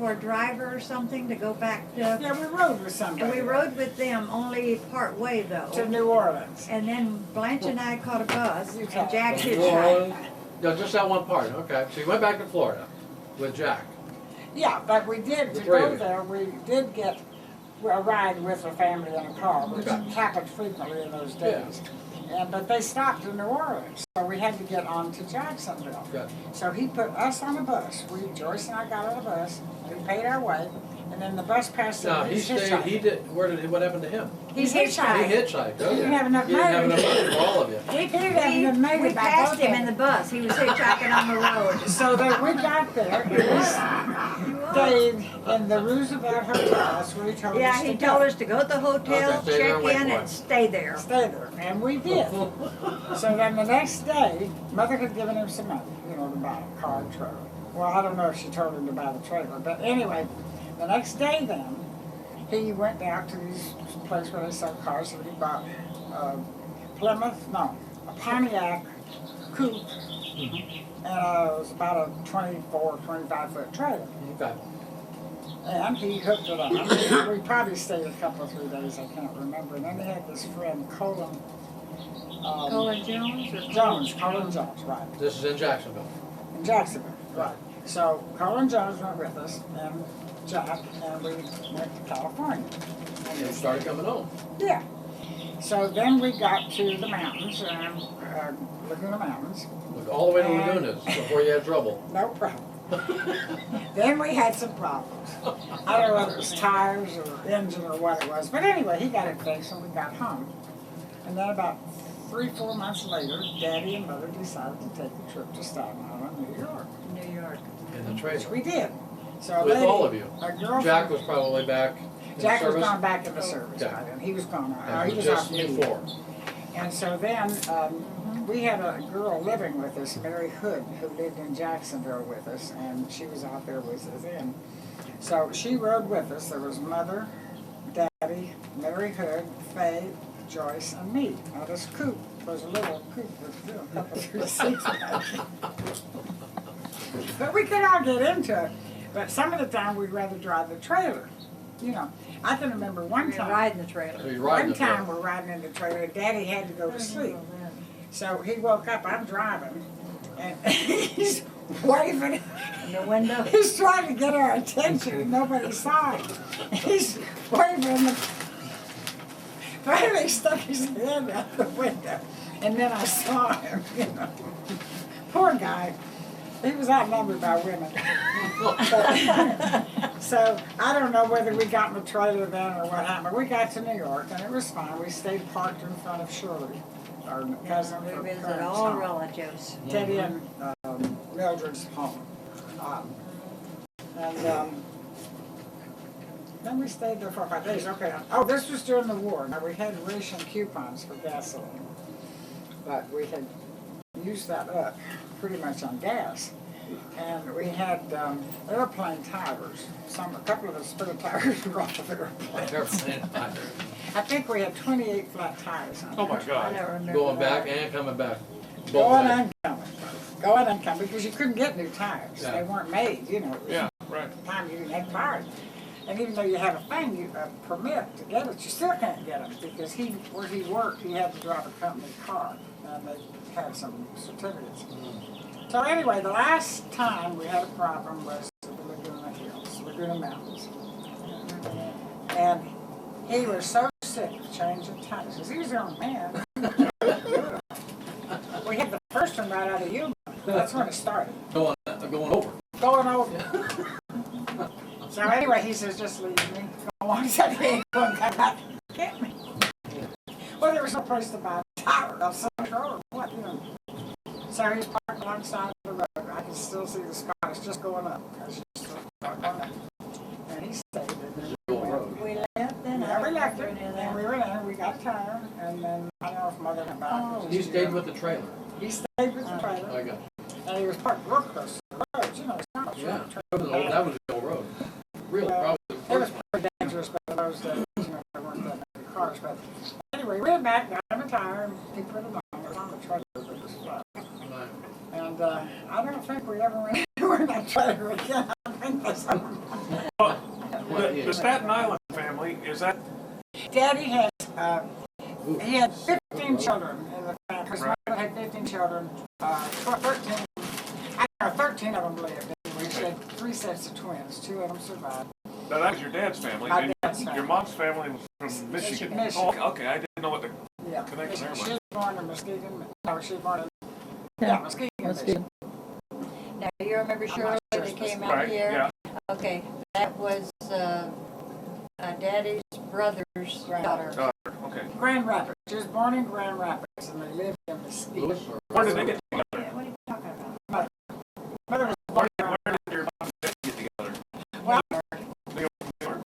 for a driver or something to go back to? Yeah, we rode with somebody. And we rode with them only part way though. to New Orleans. And then Blanche and I caught a bus and Jack From New hitchhiked. Orleans? No, just that one part, okay. So you went back to Florida with Jack. Yeah, but we did, The to three of go you. there, we did get a ride with a family in a car, which Okay. happened frequently in those days. But they stopped in New Orleans, so we had to get on to Jacksonville. Good. So he put us on a bus. Joyce and I got on a bus. We paid our way, and then the bus passed. Now, he stayed, he did, what happened to him? He He hitchhiked. He hitchhiked, okay. He didn't have enough He didn't have money. enough money for all of you. He didn't have enough money We to buy passed both him of in the them. bus. He was hitchhiking on the road. So that we got there, and we stayed in the Roosevelt Hotel. That's where he told Yeah, us to he go. told us to go to the hotel, Okay, stay there check and wait in, for and it. stay there. Stay there, and we did. So then the next day, Mother had given him some money, to buy a car and trailer. Well, I don't know if she told him to buy the trailer, but anyway, the next day then, he went out to these places where they sell cars, and he bought a Pontiac coupe, and it was about a 24, 25-foot trailer. Okay. And he hooked it on. We probably stayed a couple of 3 days, I can't remember. And then he had this friend, Colin Colin Jones or? Colin Jones, right, This is in Jacksonville. in Jacksonville, right. So Colin Jones went with us, and Jack, and we went to California. And you started coming home. Yeah. So then we got to the mountains, and Laguna Mountains. Look, all the way to Lagunas before you had trouble. No problem. Then we had some problems. I don't know whether it was tires or engine or what it was, but anyway, he got it fixed and we got home. And then about 3-4 months later, Daddy and Mother decided to take a trip to Staten Island, New York. New York. In the Which trailer. we did. So a With lady, all of you. A girlfriend. Jack was probably back in Jack was service. gone back in the service Okay. by then. He was gone. And He it was was off just you duty. four. And so then we had a girl living with us, Mary Hood, who lived in Jacksonville with us, and she was out there with us then. So she rode with us. There was Mother, Daddy, Mary Hood, Faye, Joyce, and me. Now this coupe was a little coupe with a couple of 3 seats. But we could all get into it. But some of the time we'd rather drive the trailer. I can remember one We were time. riding the So trailer. you're riding One the trailer. time we're riding in the trailer, Daddy had to go to sleep. So he woke up, I'm driving, and he's waving. In the window. He's trying to get our attention, and nobody saw him. He's waving. Finally stuck his head out the window, and then I saw him, Poor guy. He was outnumbered by women. So I don't know whether we got in the trailer then or what happened. We got to New York and it was fine. We stayed parked in front of Shirley, our cousin. We from visited parents' all home. relatives. Teddy and Mildred's home. Then we stayed there for 5 days. Okay. Oh, this was during the war. Now we had ration coupons for gasoline, but we had used that up pretty much on gas. And we had airplane tires. A couple of the spare tires were off of airplanes. Airplane tires. I think we had 28 flat tires on Oh my I God. don't remember Going that. back and coming back. Both Going ways. and coming. Going and coming, because you couldn't get new tires. Yeah. They weren't made, Yeah, right. At the time you didn't have tires. And even though you have a thing, a permit to get it, you still can't get them, because where he worked, he had to drive a company car, and they had some certificates. So anyway, the last time we had a problem was the Laguna Mountains. And he was so sick of changing tires, because he was our man. We had the first one right out of Yuma. That's when it started. Going over. Going over. So anyway, he says, just leave me. Go on, he said, he ain't going to come back and get me. Well, there was no place to buy a tire of some sort or what, So he's parked alongside the road. I can still see the Scottish just going up. And he stayed in the road. We left then. Yeah, we left it, and and we were in, we got a tire, and then I don't know if Mother went back. Oh. He stayed with the trailer. He stayed with the trailer, I got. and he was parked real close to the road, it's not much Yeah. road. That was the old road. Really, Well, probably. it was pretty dangerous, but in those days, there weren't that many cars. But anyway, we went back, got him a tire, and he put it on. It was on the trailer, but it was flat. And I don't think we ever went anywhere in that trailer again. I think that's The Staten Island family, is that, Daddy has, he had 15 children in the family. His mother had 15 children, 13 of them lived. Anyway, she had 3 sets of twins. 2 of them survived. now that was your dad's family? My and dad's family. Your mom's family was from Michigan? Michigan. Oh, okay, I didn't know what the Yeah. connection there She was. was born in Muskegon. No, she was born in, yeah, Muskegon, Michigan. Now, you remember Shirley sure that came out Right, here? yeah. Okay, that was, Daddy's brother's daughter. Okay. Grand Rapids. She was born in Grand Rapids and they lived in Muskegon. Louis or? Where did they get together? What are you talking about? Mother was born in Where did your mom and dad get together? Well, New York?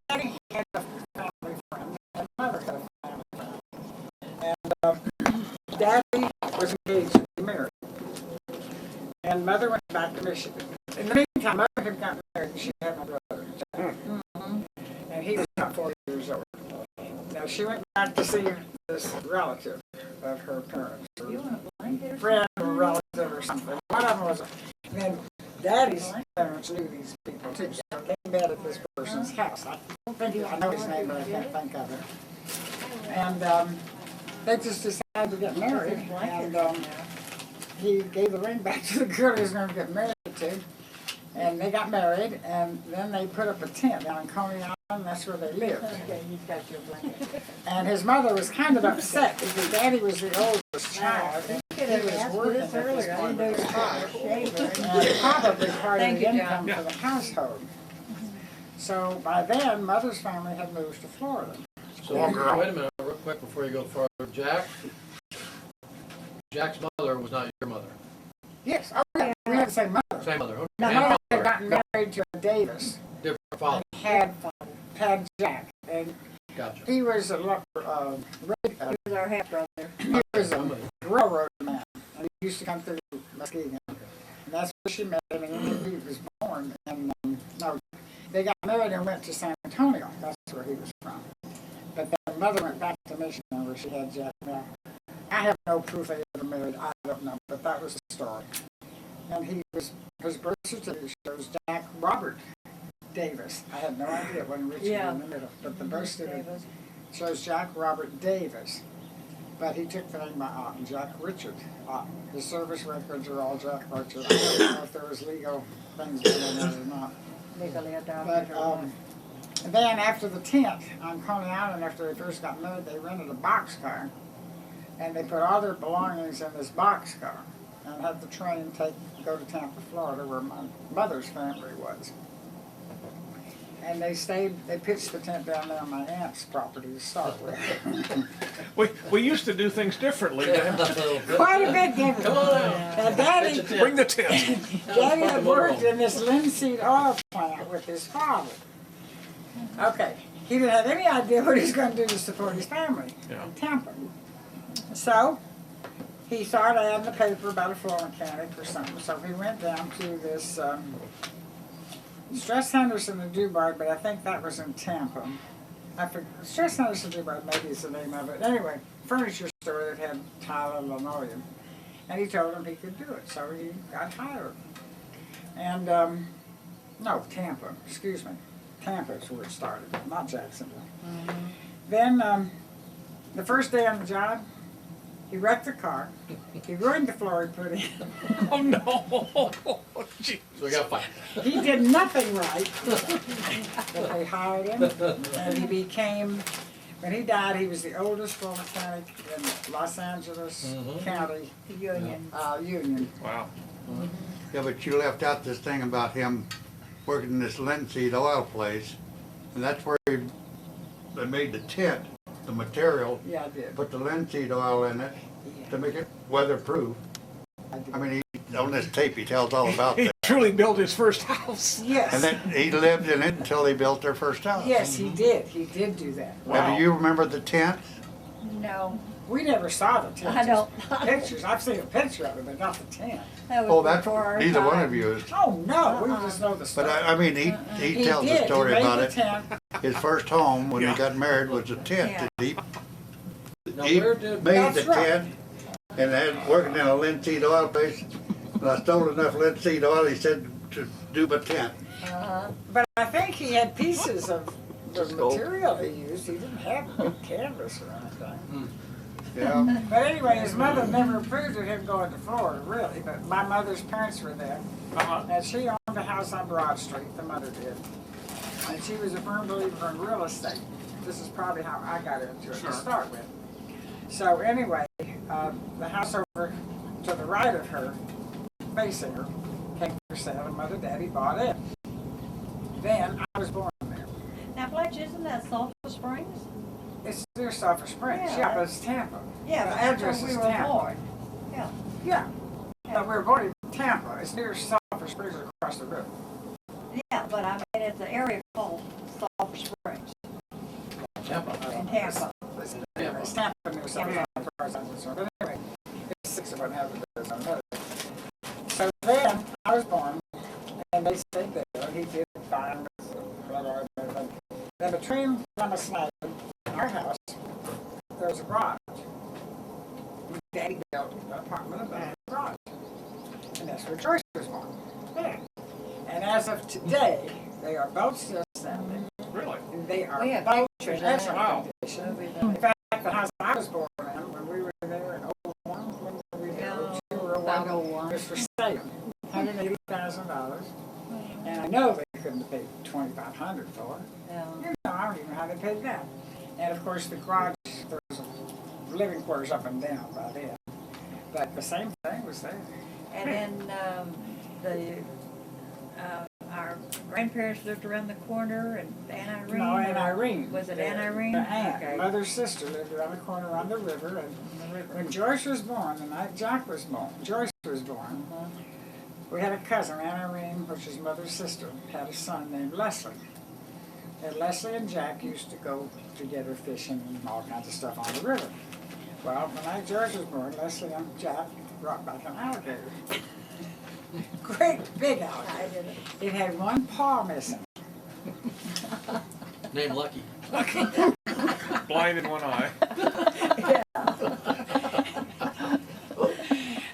Daddy had a family friend and Mother had a family friend. And Daddy was engaged to be married. And Mother went back to Michigan. In the meantime, Mother had gotten married and she had my brother, Jack. And he was about 40 years old. Now she went back to see this relative of her parents, or You want a blanket? friend or relative or something. One of them was, and then Daddy's parents knew these people too, so they met at this person's house. I know his name, but I can't think of it. And they just decided to get married, and he gave the ring back to the girl he was going to get married to. And they got married, and then they put up a tent down in Coney Island. That's where they lived. Okay, you've got your blanket. And his mother was kind of upset because Daddy was the oldest child, and he was working at this point with his father, and probably part of Thank the you, income John. for the household. So by then, Mother's family had moved to Florida. So, wait a minute, real quick before you go farther. Jack's mother was not your mother. Yes, oh yeah, we had the same mother. Same mother. Okay. Now, And Mother had father. gotten married to a Davis Different father. and had Jack, and Gotcha. he was a He was our half brother. he was a railroad man, and he used to come through Muskegon. And that's where she met him, and then he was born. And no, they got married and went to San Antonio. That's where he was from. But then Mother went back to Michigan, where she had Jack. Now, I have no proof they ever married. I don't know, but that was the story. And his birth certificate shows Jack Robert Davis. I had no idea it wasn't Richard Yeah. in the middle, but the birth certificate shows Jack Robert Davis. But he took the name Otten, Jack Richard Otten. His service records are all Jack Richard. I don't know if there was legal things going on there or not. Legally But adopted or and then after the tent on Coney Island, after they first got married, they rented a boxcar. And they put all their belongings in this boxcar and had the train go to Tampa, Florida, where my mother's family was. And they pitched the tent down there on my aunt's property to start with. We used to do things differently then. Quite a bit different. Come on out. Now, Daddy Bring the tent. had worked in this linseed oil plant with his father. Okay, he didn't have any idea what he was going to do to support his family in Tampa. So, he saw an ad in the paper about a floor mechanic or something, so he went down to this Stress Henderson and Dubard, but I think that was in Tampa. Stress Henderson and Dubard maybe is the name of it. Anyway, furniture store that had tile and linoleum. And he told him he could do it, so he got hired. And, no, Tampa, excuse me. Tampa is where it started, not Jacksonville. Then, the first day on the job, he wrecked the car. He ruined the floor he put in. Oh, no. Gee. So we got to fight. He did nothing right. But they hired him, and he became, when he died, he was the oldest floor mechanic in Los Angeles County Union. Union. Wow. Yeah, but you left out this thing about him working in this linseed oil place, and that's where they made the tent, the material, Yeah, I did. put the linseed oil in it to make it weatherproof. I did. I mean, on this tape, he tells all about He that. truly built his first house. Yes. And then he lived in it until they built their first house. Yes, he did. He did do that. Now, do you remember the tent? No, We never saw the tent. I don't. Just pictures. I've seen a picture of it, but not the tent. That was Oh, that's before our neither one time. of you is. Oh, no, we just know the But story. I mean, he tells did. the story He made about the it. tent. His first home when Yeah. he got married was a tent. Yeah. He Now, He where did made That's the right. tent and had working in a linseed oil place. And I stole enough linseed oil, he said, to do but tent. But I think he had pieces of the Just gold. material he used. He didn't have a big canvas or anything. Yeah. But anyway, his mother never approved of him going to Florida, really. But my mother's parents were there. And she owned a house on Broad Street, the mother did. And she was a firm believer in real estate. This is probably how I got into it to start with. So anyway, the house over to the right of her, facing her, came for sale, and Mother and Daddy bought it. Then I was born there. Now, Blanche, isn't that Sulphur Springs? It's near Sulphur Springs. Yeah. Yeah, but it's Tampa. Yeah, The but that's address where is we were Tampa. born. Yeah. Yeah. But we were born in Tampa. It's near Sulphur Springs across the river. Yeah, but I mean, it's an area called Sulphur Springs Tampa. in Tampa. It's Tampa near Sulphur as far as I'm concerned. But anyway, it's 6 of 1 half of this on another. So then I was born, and they stayed there. He did fine. Blah, blah, blah, blah. Then between Thomas and I and our house, there was a garage. Daddy built an apartment above the garage. And that's where Joyce was born. There. And as of today, they are both still standing. Really? And they are We have both pictures in of excellent Wow. condition. In fact, the house I was born in, when we were there in 01, when we were there, Yeah, 02 or 01, about 01. was for sale, $180,000. And I know they couldn't have paid $2,500 for it. Yeah. You know, I don't even know how they paid that. And of course, the garage, there was living quarters up and down by then. But the same thing was there. And then our grandparents lived around the corner, and Aunt Irene. No, Aunt Irene. Was it The- Aunt Irene? The aunt, Okay. mother's sister, lived around the corner on the river. And when Joyce was born, the night Jack was born, Joyce was born, we had a cousin, Aunt Irene, which is mother's sister, had a son named Leslie. And Leslie and Jack used to go together fishing and all kinds of stuff on the river. Well, the night Joyce was born, Leslie and Jack brought back an alligator. Great big alligator. It had one paw missing. Named Lucky. Blind in one eye.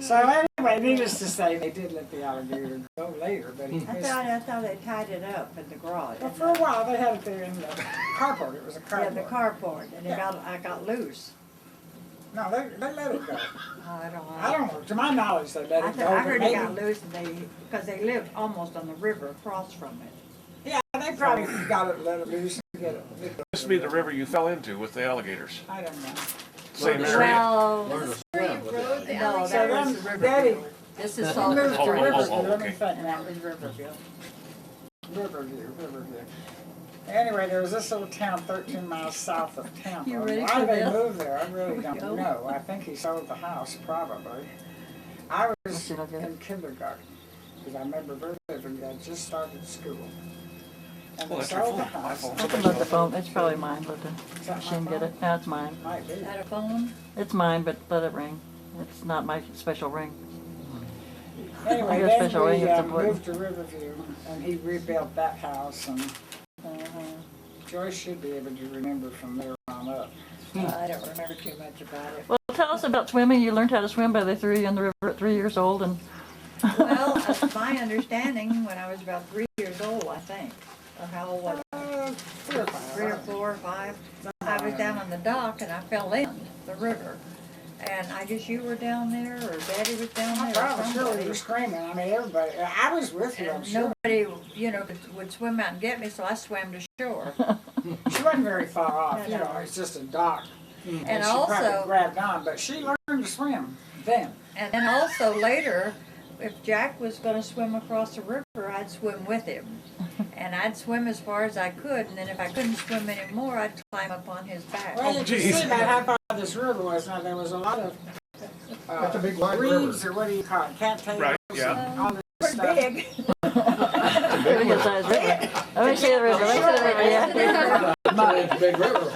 So anyway, needless to say, they did let the alligator go later, but he I missed. thought they tied it up in the garage. Well, for a while, they had it there in the carport. It was a Yeah, the carport. carport, and I got loose. No, they let it go. I don't know. I don't know. To my knowledge, they let I it go. I but heard maybe, it got loose, and because they lived almost on the river across from it. yeah, they probably got it, let it loose and get it. This would be the river you fell into with the alligators. I don't know. Same Learn to area. Well, Learn to swim with it. no, So that was then, Daddy This is he Sulphur moved to Oh, Springs. Riverview. Let me okay. think That now. was Riverview. Riverview. Anyway, there was this little town 13 miles south of Tampa. You ready Why for they this? moved there, I really don't Go. know. I think he sold the house, probably. I was see, look at in kindergarten, because I remember very vividly, I just started school. And Well, they that's your sold the phone. My house. phone. Look about the phone, it's probably mine, let Is that the machine my get it. phone? No, it's mine. Might be. Is that a phone? It's mine, but let it ring. It's not my special ring. I Anyway, got a then special we ring, it's important. moved to Riverview, and he rebuilt that house, and Joyce should be able to remember from there on up. I don't remember too much about it. Well, tell us about swimming. You learned how to swim by they threw you in the river at 3 years old, and Well, my understanding, when I was about 3 years old, I think, or how old was I? 3 or 5. 3 or 4 or 5. I was down on the dock and I fell in the river. And I guess you were down there, or Daddy was down I there, or was sure we somebody. were screaming. I mean, everybody. I was with you, I'm And sure. nobody, would swim out and get me, so I swam to shore. She wasn't very far off. You No. know, it's just a dock. And she probably also, grabbed on, but she learned to swim then. and then also later, if Jack was gonna swim across the river, I'd swim with him. And I'd swim as far as I could, and then if I couldn't swim anymore, I'd climb up on his back. Well, you can geez. see about how far this river was. Now there was a lot of That's a big wide river. reeds, or what do you call it? Cattails. Right, yeah. and all this Pretty stuff. big. pretty good sized river. Let me see the river, let me see the river, yeah. It's a big river.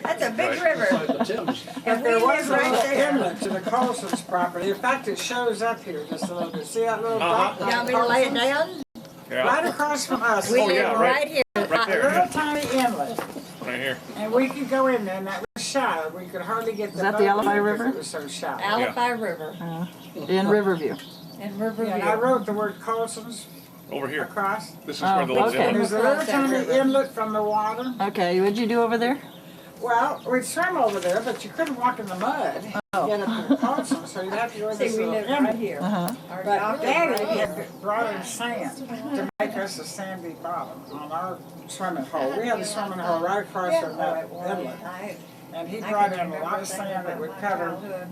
That's a big Right. river. Like the Thames. But And we there was live a right little there. inlet to the Colson's property. In fact, it shows up here just a little bit. See that little dot? You want me to lay it down? Yeah, Right across from us. We Oh, live yeah, right. right here. right A little there, tiny inlet. right here. And we could go in there, and that was shallow. We could hardly get the Is that the boat in Alibi because River? It was so shallow. Alibi River In Riverview. in Yeah, and I Riverview. wrote the word Colson's Over here. across. This is where the Oh, lives okay. And there's a little tiny inlet from the water. Okay, what'd you do over there? Well, we'd swim over there, but you couldn't walk in the mud to get up to the Carlson, so you'd have to go in this See, we little live right inlet. here. Uh-huh. Our But doctor Daddy right here. had brought in sand to make us a sandy bottom on our swimming hole. We had a swimming hole right across from that inlet. And he I brought can in a remember lot of thinking sand that about would my cover. childhood.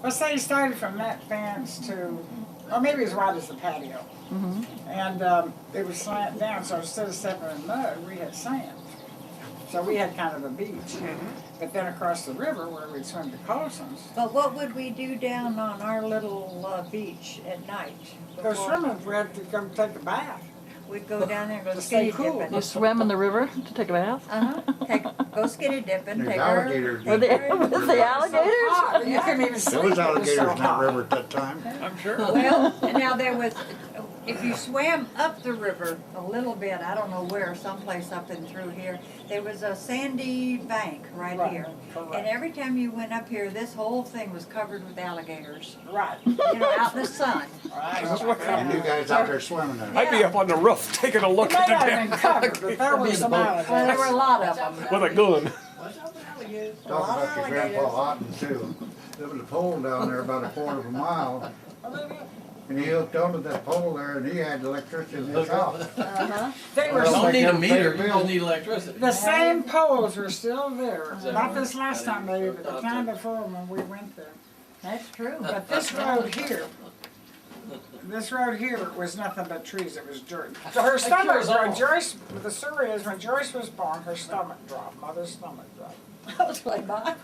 Let's say he started from that fence to, or maybe as wide as the patio. And it would slant down, so instead of stepping in mud, we had sand. So we had kind of a beach. But then across the river where we'd swim to Carlson's, But what would we do down on our little beach at night? go before- swimming, we had to come take a bath. We'd go down there and go To stay skinny cool. dipping. You swam in the river to take a bath? Go skinny dipping, There's take alligators. her. With the alligators? Hot, and you couldn't even There sleep. was it alligators so in that hot. river at that time. I'm sure. Well, and now there was, if you swam up the river a little bit, I don't know where, someplace up and through here, there was a sandy bank right Right, here. correct. And every time you went up here, this whole thing was covered with alligators, Right. you know, out in the sun. And you guys out there swimming in it. I'd be up on the roof taking a look It at may the not have been covered, but there were some Well, there were alligators. a lot of them. with a gun. Talk about your grandpa Otten too. There was a pole down there about a quarter of a mile. And he hooked onto that pole there and he had electricity in his house. They were Well, Don't need a Like meter, every you just need electricity. The same poles are still there. that Not right? this last time maybe, but the time before when we went there. That's true. But this road here was nothing but trees, it was dirt. Her stomach, cures all. when Joyce, the story is when Joyce was born, her stomach dropped, mother's stomach dropped. I was like, "Bye."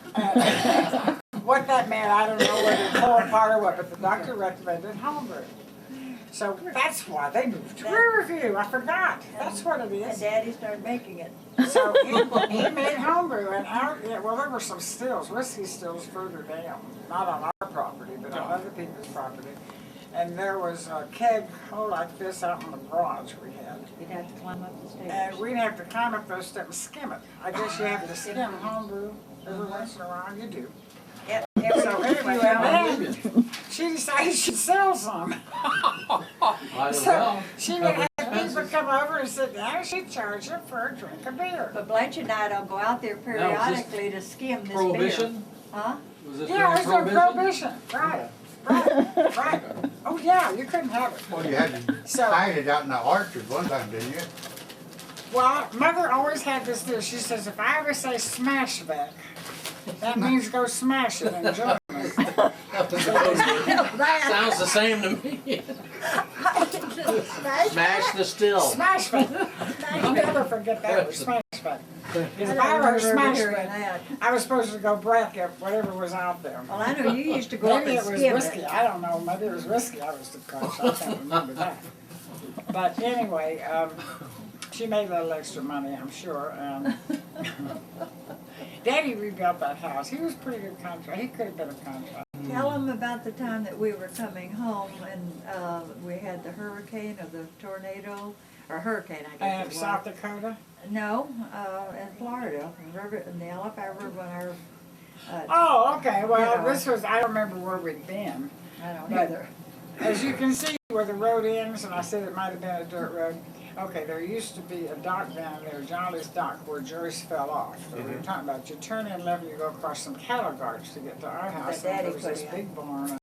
What that meant, I don't know whether it tore apart or what, but the doctor recommended homebrew. So that's why they moved to Riverview, I forgot, that's what it And is. Daddy started making it. So he made homebrew, and well, there were some stills, whiskey stills further down, not on our property, but on other people's property. And there was a keg, like this out in the garage we had. You'd have to climb up the stairs. And we'd have to climb up those steps and skim it. I guess you have to skim homebrew every once in a while, you do. Yep, So anyway, and then she decided she'd sell some. Might as So well. she would have people come over and sit down, and she'd charge them for a drink of beer. But Blanche and I don't go out there periodically to skim this beer. Prohibition? Huh? Was this Yeah, it during was a prohibition, right, right. Oh, yeah, you couldn't have it. Well, you had to So- hide it out in the orchard one time, didn't you? Well, Mother always had this deal. She says, if I ever say smash back, that means go smash it and join me. Sounds the same to me. Smash the still. Smash back. I'll never forget that word, smash back. Because if I ever smash back, I was supposed to go bracket whatever was out there. Well, I know you used to go up Maybe and it was skim whiskey. it. I don't know. Maybe it was whiskey I was to crush. I can't remember that. But anyway, she made a little extra money, I'm sure. Daddy rebuilt that house. He was a pretty good contractor. He could have been a contractor. Tell them about the time that we were coming home and we had the hurricane or the tornado, or hurricane, I guess And it was. South Dakota. No, in Florida, in the Alabama River when our, Oh, okay. Well, Yeah. this was, I don't remember where we'd been. I don't But- either. As you can see where the road ends, and I said it might have been a dirt road. Okay, there used to be a dock down there, Jolly's Dock, where Joyce fell off. So we were talking about, you turn in left and you go across some cattle guards to get to our house. That Daddy And there was put this in. big barn.